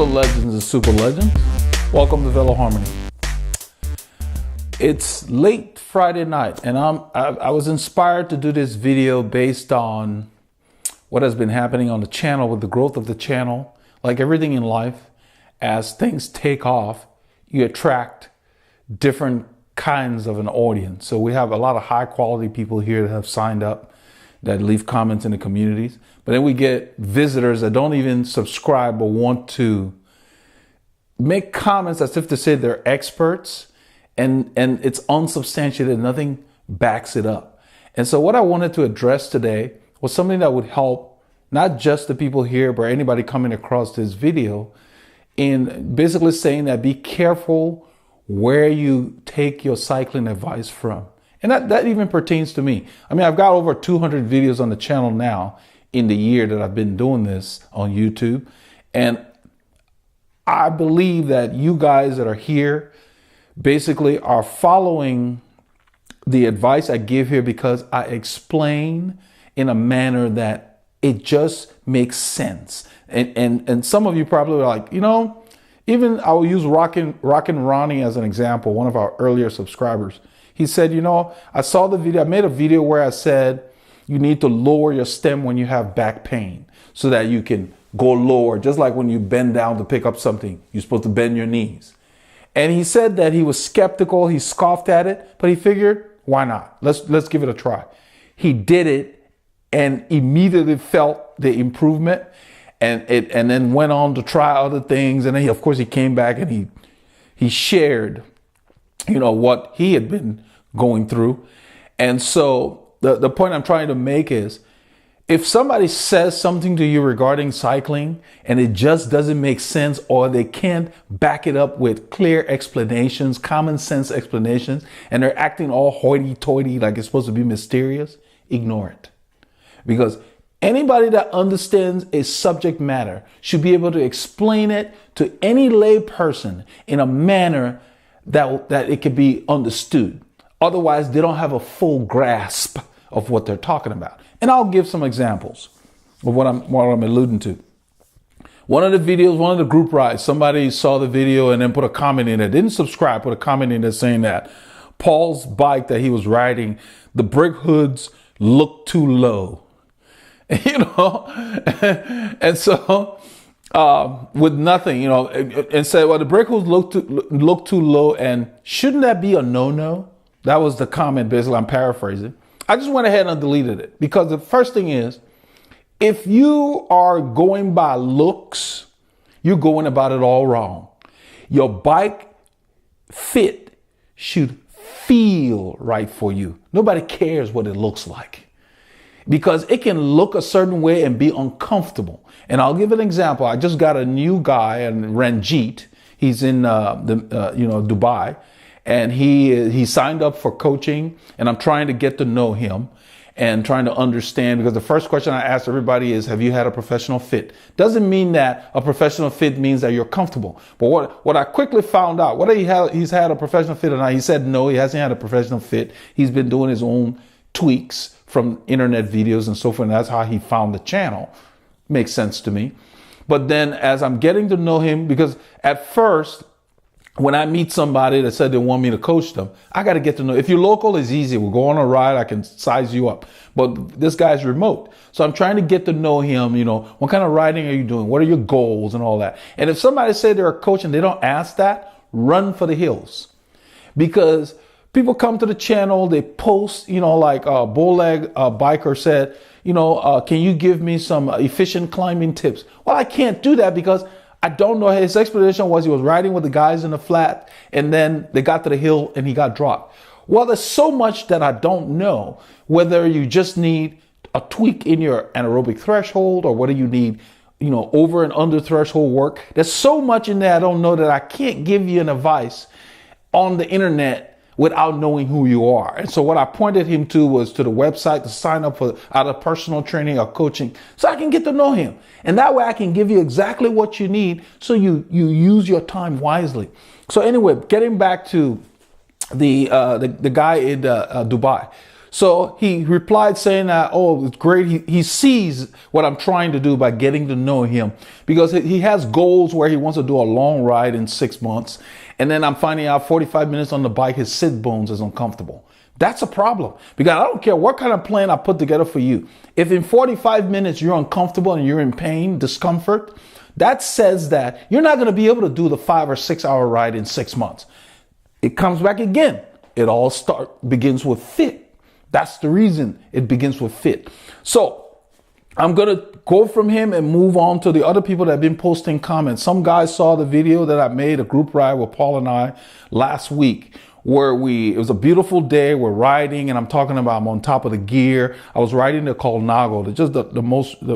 Hello legends and super legends. Welcome to Veloharmony. It's late Friday night and I was inspired to do this video based on what has been happening on the channel with the growth of the channel. Like everything in life, as things take off, you attract different kinds of an audience. So we have a lot of high quality people here that have signed up, that leave comments in the communities. But then we get visitors that don't even subscribe but want to make comments as if to say they're experts, and it's unsubstantiated, nothing backs it up. And so what I wanted to address today was something that would help not just the people here, but anybody coming across this video, in basically saying that be careful where you take your cycling advice from. And that even pertains to me. I mean, I've got over 200 videos on the channel now in the year that I've been doing this on YouTube. And I believe that you guys that are here basically are following the advice I give here because I explain in a manner that it just makes sense. And some of you probably are like, you know, even I will use Rockin' Ronnie as an example, one of our earlier subscribers. He said, you know, I saw the video, I made a video where I said, you need to lower your stem when you have back pain so that you can go lower. Just like when you bend down to pick up something, you're supposed to bend your knees. And he said that he was skeptical. He scoffed at it, but he figured, why not? Let's give it a try. He did it and immediately felt the improvement and then went on to try other things. And then of course he came back and he shared, you know, what he had been going through. And so the point I'm trying to make is, if somebody says something to you regarding cycling and it just doesn't make sense, or they can't back it up with clear explanations, common sense explanations, and they're acting all hoity-toity like it's supposed to be mysterious, ignore it. Because anybody that understands a subject matter should be able to explain it to any lay person in a manner that it can be understood. Otherwise, they don't have a full grasp of what they're talking about. And I'll give some examples of what I'm alluding to. One of the videos, one of the group rides, somebody saw the video and then put a comment in it. Didn't subscribe, put a comment in there saying that Paul's bike that he was riding, the brake hoods looked too low. You know, and so with nothing, you know, and said, well, the brake hoods look too low, and shouldn't that be a no-no? That was the comment, basically. I'm paraphrasing. I just went ahead and deleted it because the first thing is, if you are going by looks, you're going about it all wrong. Your bike fit should feel right for you. Nobody cares what it looks like, because it can look a certain way and be uncomfortable. And I'll give an example. I just got a new guy, and Ranjit. He's in Dubai. And he signed up for coaching, and I'm trying to get to know him and trying to understand, because the first question I ask everybody is, have you had a professional fit? Doesn't mean that a professional fit means that you're comfortable. But what I quickly found out, whether he's had a professional fit or not, he said no, he hasn't had a professional fit. He's been doing his own tweaks from internet videos and so forth. And that's how he found the channel. Makes sense to me. But then as I'm getting to know him, because at first, when I meet somebody that said they want me to coach them, I got to get to know. If you're local, it's easy. We'll go on a ride. I can size you up. But this guy's remote. So I'm trying to get to know him. You know, what kind of riding are you doing? What are your goals and all that? And if somebody said they're a coach and they don't ask that, run for the hills. Because people come to the channel, they post, you know, like Bowleg Biker said, you know, can you give me some efficient climbing tips? Well, I can't do that because I don't know. His explanation was he was riding with the guys in the flat, and then they got to the hill and he got dropped. Well, there's so much that I don't know, whether you just need a tweak in your anaerobic threshold or whether you need, you know, over and under threshold work. There's so much in there I don't know that I can't give you an advice on the internet without knowing who you are. And so what I pointed him to was to the website to sign up for either personal training or coaching so I can get to know him. And that way I can give you exactly what you need so you use your time wisely. So anyway, getting back to the guy in Dubai. So he replied saying that, oh, it's great. He sees what I'm trying to do by getting to know him, because he has goals where he wants to do a long ride in 6 months. And then I'm finding out 45 minutes on the bike, his sit bones is uncomfortable. That's a problem, because I don't care what kind of plan I put together for you. If in 45 minutes you're uncomfortable and you're in pain, discomfort, that says that you're not going to be able to do the 5 or 6 hour ride in 6 months. It comes back again. It all begins with fit. That's the reason it begins with fit. So I'm going to go from him and move on to the other people that have been posting comments. Some guys saw the video that I made, a group ride with Paul and I last week, where it was a beautiful day. We're riding, and I'm talking about I'm on top of the gear. I was riding the Colnago, just the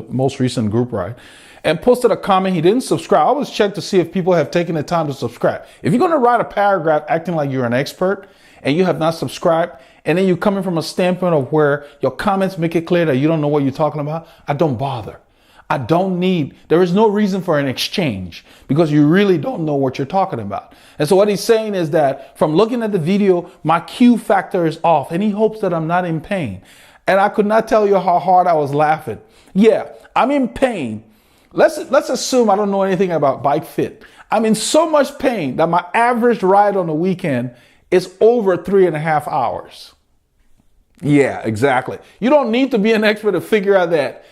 most recent group ride, and posted a comment. He didn't subscribe. I always check to see if people have taken the time to subscribe. If you're going to write a paragraph acting like you're an expert and you have not subscribed, and then you're coming from a standpoint of where your comments make it clear that you don't know what you're talking about, I don't bother. There is no reason for an exchange, because you really don't know what you're talking about. And so what he's saying is that from looking at the video, my Q factor is off, and he hopes that I'm not in pain. And I could not tell you how hard I was laughing. Yeah, I'm in pain. Let's assume I don't know anything about bike fit. I'm in so much pain that my average ride on the weekend is over 3.5 hours. Yeah, exactly. You don't need to be an expert to figure out that.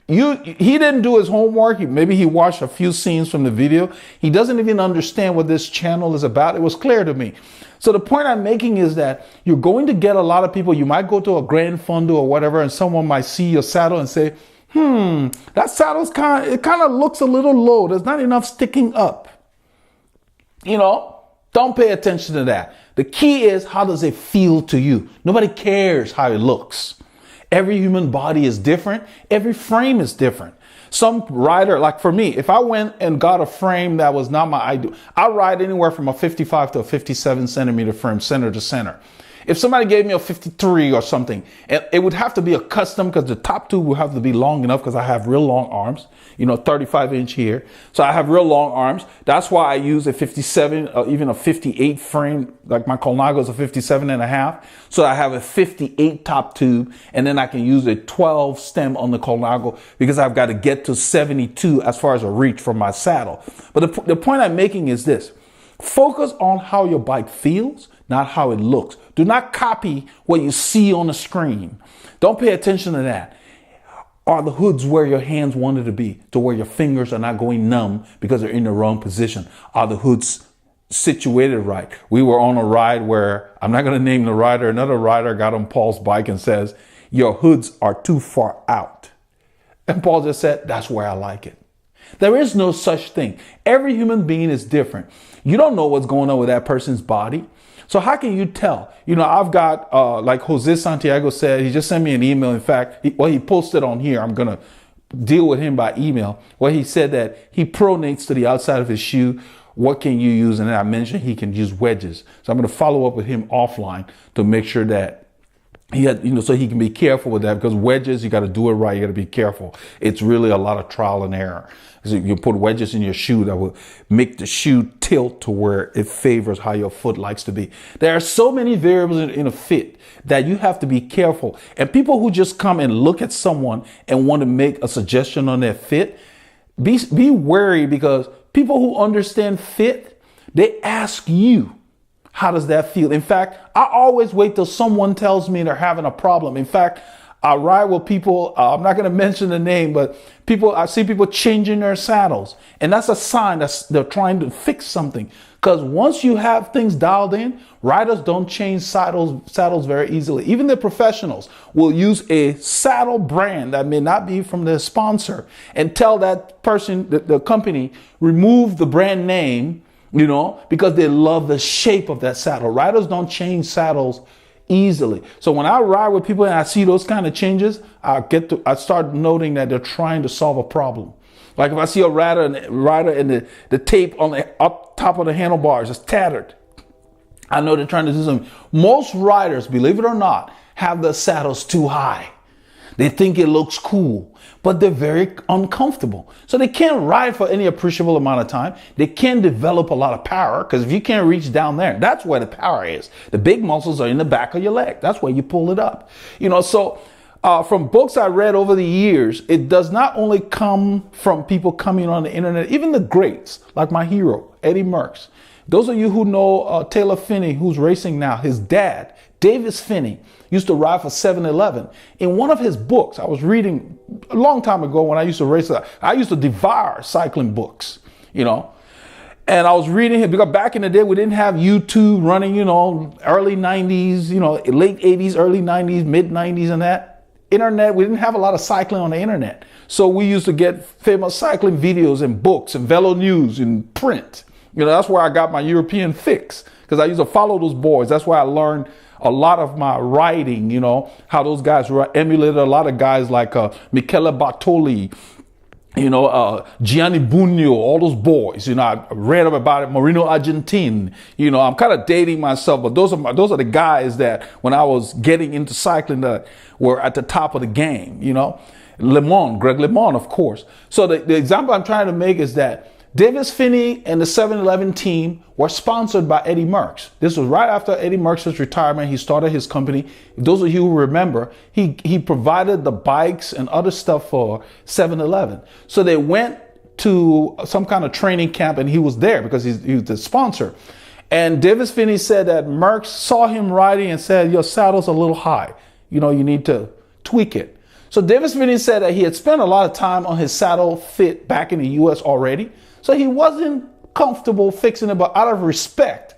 He didn't do his homework. Maybe he watched a few scenes from the video. He doesn't even understand what this channel is about. It was clear to me. So the point I'm making is that you're going to get a lot of people. You might go to a Grand Fondo or whatever, and someone might see your saddle and say, that saddle's kind of looks a little low. There's not enough sticking up. Don't pay attention to that. The key is, how does it feel to you? Nobody cares how it looks. Every human body is different. Every frame is different. Some rider, like for me, if I went and got a frame that was not my ideal, I ride anywhere from a 55 to a 57 centimeter frame, center to center. If somebody gave me a 53 or something, it would have to be a custom, because the top tube would have to be long enough, because I have real long arms, 35 inch here. So I have real long arms. That's why I use a 57 or even a 58 frame. Like my Colnago is a 57.5. So I have a 58 top tube, and then I can use a 12 stem on the Colnago, because I've got to get to 72 as far as a reach from my saddle. But the point I'm making is this: focus on how your bike feels, not how it looks. Do not copy what you see on the screen. Don't pay attention to that. Are the hoods where your hands wanted to be, to where your fingers are not going numb because they're in the wrong position? Are the hoods situated right? We were on a ride where, I'm not going to name the rider, another rider got on Paul's bike and says, your hoods are too far out. And Paul just said, that's where I like it. There is no such thing. Every human being is different. You don't know what's going on with that person's body. So how can you tell? I've got, like Jose Santiago said, he just sent me an email. In fact, he posted on here. I'm going to deal with him by email, where he said that he pronates to the outside of his shoe. What can you use? And then I mentioned he can use wedges. So I'm going to follow up with him offline to make sure that he had, so he can be careful with that, because wedges, you got to do it right. You got to be careful. It's really a lot of trial and error. So you put wedges in your shoe that will make the shoe tilt to where it favors how your foot likes to be. There are so many variables in a fit that you have to be careful. And people who just come and look at someone and want to make a suggestion on their fit, be wary, because people who understand fit, they ask you, how does that feel? In fact, I always wait till someone tells me they're having a problem. In fact, I ride with people, I'm not going to mention the name, but I see people changing their saddles. And that's a sign that they're trying to fix something. Because once you have things dialed in, riders don't change saddles very easily. Even the professionals will use a saddle brand that may not be from their sponsor and tell that person, the company, remove the brand name, because they love the shape of that saddle. Riders don't change saddles easily. So when I ride with people and I see those kind of changes, I start noting that they're trying to solve a problem. Like if I see a rider and the tape on the up top of the handlebars is tattered, I know they're trying to do something. Most riders, believe it or not, have the saddles too high. They think it looks cool, but they're very uncomfortable. So they can't ride for any appreciable amount of time. They can't develop a lot of power, because if you can't reach down there, that's where the power is. The big muscles are in the back of your leg. That's where you pull it up. So from books I read over the years, it does not only come from people coming on the internet, even the greats, like my hero, Eddie Merckx. Those of you who know Taylor Phinney, who's racing now, his dad, Davis Phinney, used to ride for 7-Eleven. In one of his books, I was reading a long time ago when I used to race, I used to devour cycling books, and I was reading it because back in the day, we didn't have YouTube running, early 90s, late 80s, early 90s, mid 90s and that. Internet, we didn't have a lot of cycling on the internet. So we used to get famous cycling videos and books and Velo News in print. That's where I got my European fix, because I used to follow those boys. That's where I learned a lot of my riding, how those guys emulated a lot of guys like Michele Bartoli, Gianni Bugno, all those boys. I read about it, Marino Argentine. I'm kind of dating myself, but those are the guys that when I was getting into cycling that were at the top of the game. Greg LeMond, of course. So the example I'm trying to make is that Davis Phinney and the 7-Eleven team were sponsored by Eddie Merckx. This was right after Eddie Merckx's retirement. He started his company. Those of you who remember, he provided the bikes and other stuff for 7-Eleven. So they went to some kind of training camp, and he was there because he was the sponsor. And Davis Phinney said that Merckx saw him riding and said, "Your saddle's a little high. You need to tweak it." So Davis Phinney said that he had spent a lot of time on his saddle fit back in the US already. So he wasn't comfortable fixing it, but out of respect,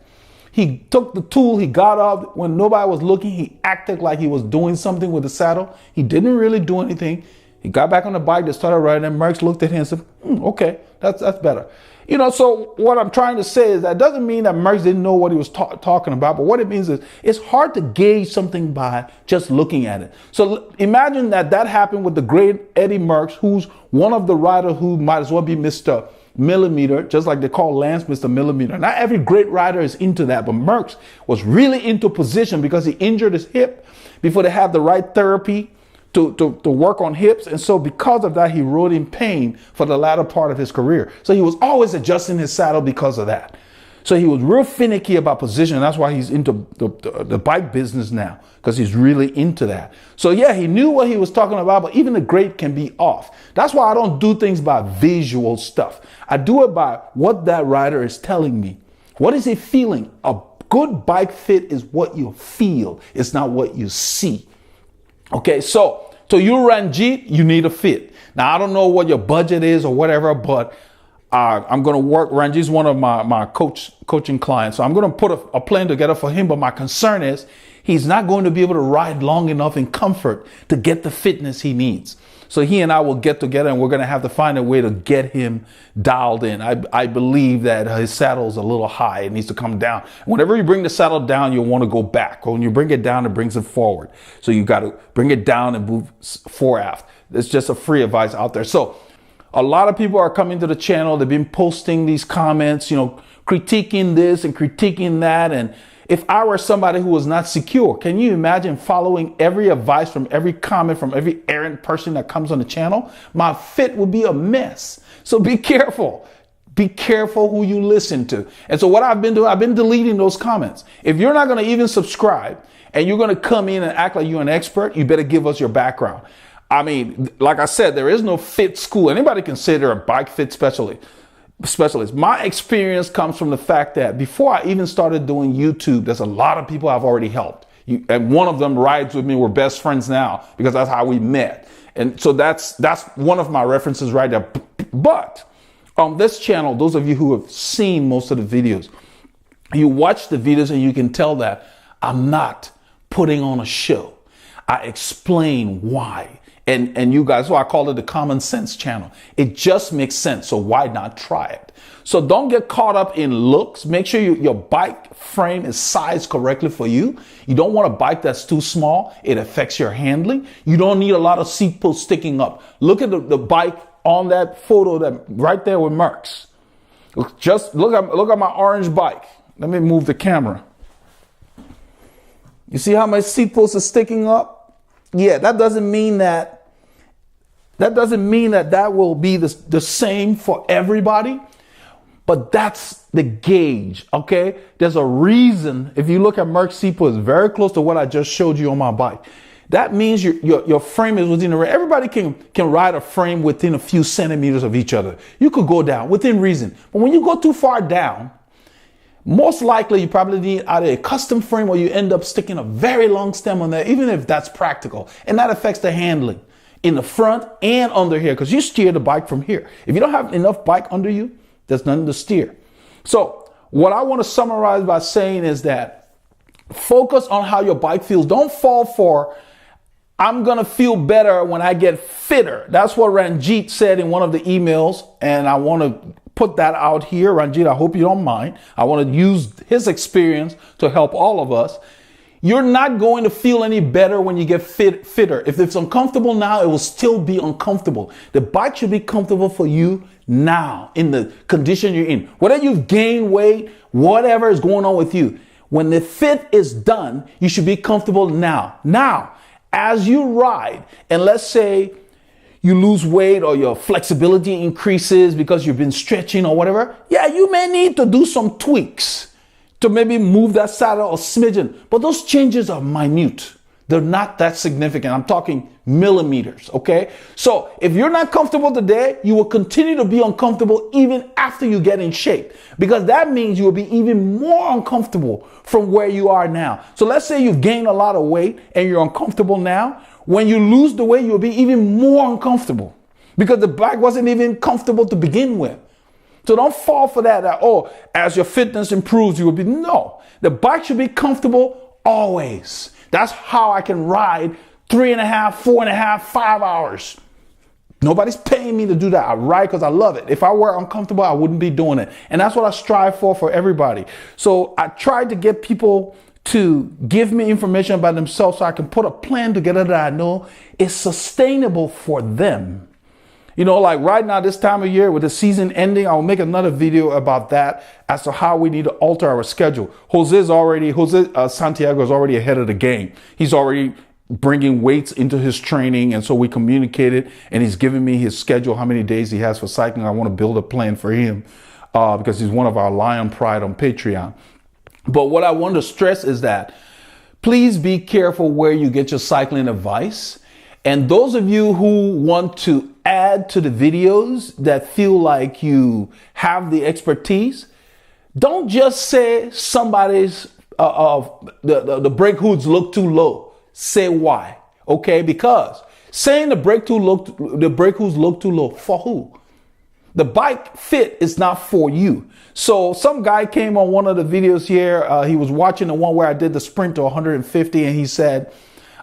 he took the tool, he got up when nobody was looking, he acted like he was doing something with the saddle. He didn't really do anything. He got back on the bike, they started riding, and Merckx looked at him and said, okay, that's better. So what I'm trying to say is that doesn't mean that Merckx didn't know what he was talking about, but what it means is it's hard to gauge something by just looking at it. So imagine that happened with the great Eddie Merckx, who's one of the riders who might as well be Mr. Millimeter, just like they call Lance Mr. Millimeter. Not every great rider is into that, but Merckx was really into position because he injured his hip before they had the right therapy to work on hips. And so because of that, he rode in pain for the latter part of his career. So he was always adjusting his saddle because of that. So he was real finicky about position. That's why he's into the bike business now, because he's really into that. So yeah, he knew what he was talking about, but even the great can be off. That's why I don't do things by visual stuff. I do it by what that rider is telling me. What is he feeling? A good bike fit is what you feel. It's not what you see. Okay, so you Ranjit, you need a fit. Now, I don't know what your budget is or whatever, but I'm going to work. Ranjit's one of my coaching clients. So I'm going to put a plan together for him. But my concern is he's not going to be able to ride long enough in comfort to get the fitness he needs. So he and I will get together and we're going to have to find a way to get him dialed in. I believe that his saddle's a little high. It needs to come down. Whenever you bring the saddle down, you'll want to go back. When you bring it down, it brings it forward. So you got to bring it down and move fore aft. It's just a free advice out there. So a lot of people are coming to the channel. They've been posting these comments, critiquing this and critiquing that. And if I were somebody who was not secure, can you imagine following every advice from every comment from every errant person that comes on the channel? My fit would be a mess. So be careful. Be careful who you listen to. And so what I've been doing, I've been deleting those comments. If you're not going to even subscribe and you're going to come in and act like you're an expert, you better give us your background. I mean, like I said, there is no fit school. Anybody can say they're a bike fit specialist. My experience comes from the fact that before I even started doing YouTube, there's a lot of people I've already helped. And one of them rides with me. We're best friends now because that's how we met. And so that's one of my references right there. But on this channel, those of you who have seen most of the videos, you watch the videos and you can tell that I'm not putting on a show. I explain why. And you guys, so I call it the common sense channel. It just makes sense. So why not try it? So don't get caught up in looks. Make sure your bike frame is sized correctly for you. You don't want a bike that's too small. It affects your handling. You don't need a lot of seat posts sticking up. Look at the bike on that photo that right there with Merckx. Just look at my orange bike. Let me move the camera. You see how my seat post is sticking up? Yeah, that doesn't mean that that will be the same for everybody, but that's the gauge, okay? There's a reason. If you look at Merck Sepo, it's very close to what I just showed you on my bike. That means your frame is within the range. Everybody can ride a frame within a few centimeters of each other. You could go down within reason. But when you go too far down, most likely you probably need either a custom frame or you end up sticking a very long stem on there, even if that's practical. And that affects the handling in the front and under here, because you steer the bike from here. If you don't have enough bike under you, there's nothing to steer. So what I want to summarize by saying is that focus on how your bike feels. Don't fall for, I'm going to feel better when I get fitter. That's what Ranjit said in one of the emails. And I want to put that out here. Ranjit, I hope you don't mind. I want to use his experience to help all of us. You're not going to feel any better when you get fitter. If it's uncomfortable now, it will still be uncomfortable. The bike should be comfortable for you now in the condition you're in. Whether you've gained weight, whatever is going on with you, when the fit is done, you should be comfortable now. Now, as you ride, and let's say you lose weight or your flexibility increases because you've been stretching or whatever, yeah, you may need to do some tweaks to maybe move that saddle a smidgen. But those changes are minute. They're not that significant. I'm talking millimeters, okay? So if you're not comfortable today, you will continue to be uncomfortable even after you get in shape, because that means you will be even more uncomfortable from where you are now. So let's say you've gained a lot of weight and you're uncomfortable now. When you lose the weight, you'll be even more uncomfortable because the bike wasn't even comfortable to begin with. So don't fall for that, oh, as your fitness improves, you will be. No, the bike should be comfortable always. That's how I can ride 3.5, 4.5, 5 hours. Nobody's paying me to do that. I ride because I love it. If I were uncomfortable, I wouldn't be doing it. And that's what I strive for everybody. So I tried to get people to give me information about themselves so I can put a plan together that I know is sustainable for them. You know, like right now, this time of year with the season ending, I'll make another video about that as to how we need to alter our schedule. Jose Santiago is already ahead of the game. He's already bringing weights into his training. And so we communicated and he's giving me his schedule, how many days he has for cycling. I want to build a plan for him because he's one of our Lion Pride on Patreon. But what I want to stress is that please be careful where you get your cycling advice. And those of you who want to add to the videos that feel like you have the expertise, don't just say somebody's the brake hoods look too low. Say why, okay? Because saying the brake hoods look too low, for who? The bike fit is not for you. So some guy came on one of the videos here. He was watching the one where I did the sprint to 150, and he said,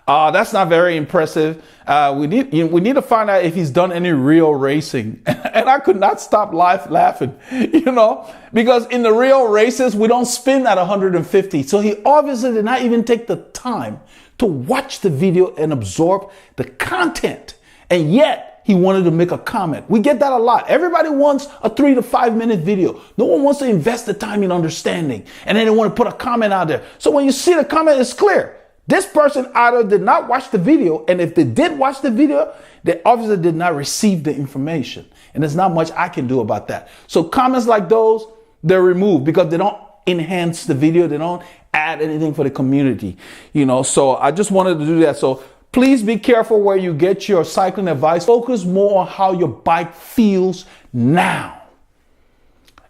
that's not very impressive. We need to find out if he's done any real racing. And I could not stop laughing, you know, because in the real races, we don't spin at 150. So he obviously did not even take the time to watch the video and absorb the content. And yet he wanted to make a comment. We get that a lot. Everybody wants a 3 to 5 minute video. No one wants to invest the time in understanding. And then they want to put a comment out there. So when you see the comment, it's clear. This person either did not watch the video, and if they did watch the video, they obviously did not receive the information. And there's not much I can do about that. So comments like those, they're removed because they don't enhance the video. They don't add anything for the community, you know. So I just wanted to do that. So please be careful where you get your cycling advice. Focus more on how your bike feels now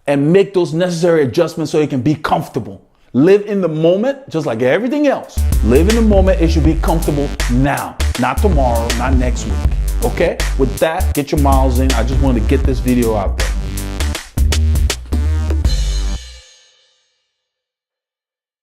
and make those necessary adjustments so it can be comfortable. Live in the moment, just like everything else. Live in the moment. It should be comfortable now, not tomorrow, not next week. Okay? With that, get your miles in. I just wanted to get this video out there.